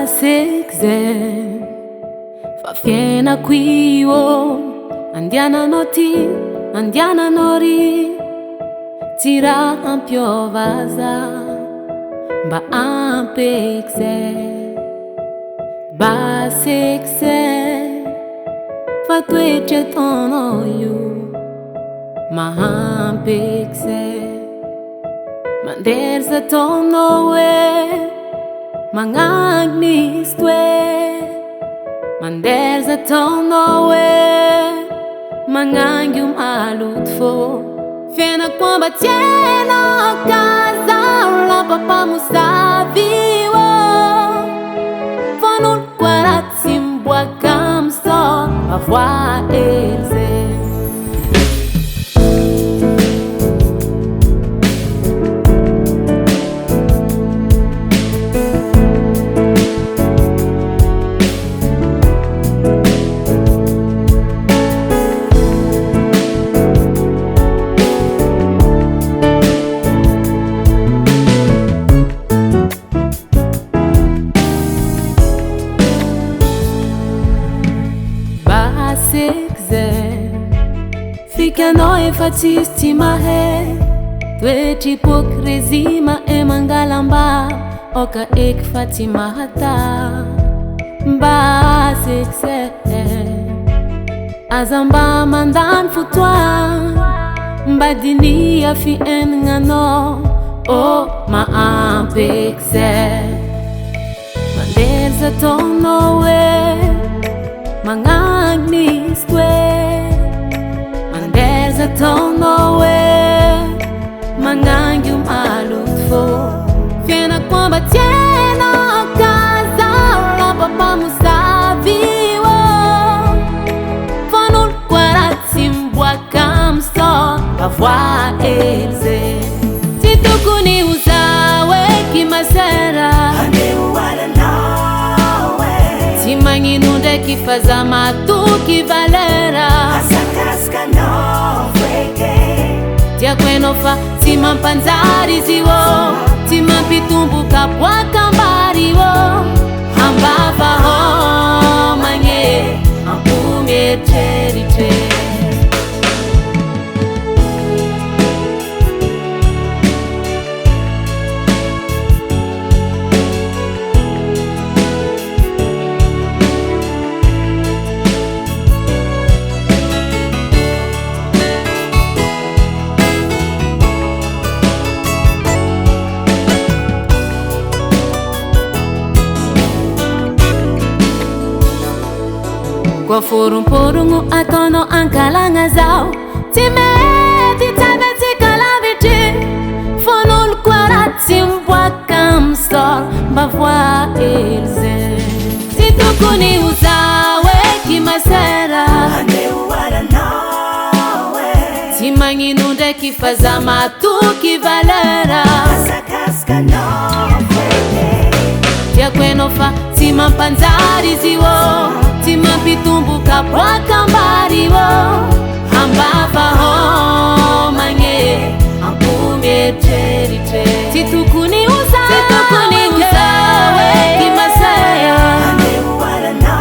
Basekze fa fiena qui oh, andiano ti, andiano ri, tira ampiovaza, ba ampekze. Basekze fa tueche tono you, ma ampekze. Manderza tono we. Mangagnis tue, manderza tono we, mangangium alut fo. Fiena kwamba tieno casa, la papa musavi wo. Fonul kwaratsim boakam so, avoir elze. Fica noi facisti mahe, tuechi hipocrisia ma e mangalamba, oka ek fatima hata. Basekze azamba mandan futwa, badini afi engano, oh ma ampekze. Manderza tono we, mangagnis tue. Manderza tono we, mangangium alut fo. Fiena kwamba tieno casa, la papa musavi wo. Fonul kwaratsim boakam so, avoir elze. Si tu kuni usawe kimasera, Manginunde kifazama tu kivalera, asakaska no freke. Tia kwenofa tima mpanzari ziwo, tima pitumbu kapwa kambari wo. Ambava ho manye, ampumye terite. Kwa furumporungu atono ankalanga zao, timeti tabeti kalaviti. Fonul kwaratsim boakam sol, bavwa elze. Situkuni usawe kimasera, Timanginunde kifazama tu kivalera, asakaska no freke. Tia kwenofa tima mpanzari ziwo, tima pitumbu kapwa kambari wo. Ambava ho manye, ampumye terite. Situkuni usawe kimasera, ande wala no.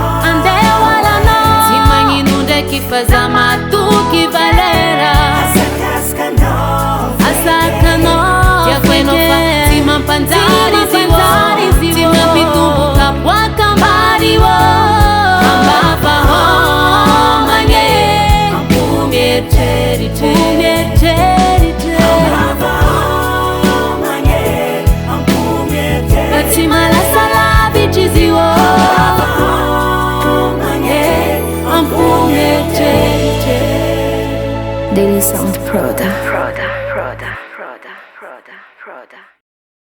Timanginunde kifazama tu kivalera, asakaska no. Tia kwenofa tima mpanzari ziwo, tima pitumbu kapwa kambari wo. Ambava ho manye, ampumye terite. Batima la sala bichiziwo, ampumye terite. Daily Sound Proda.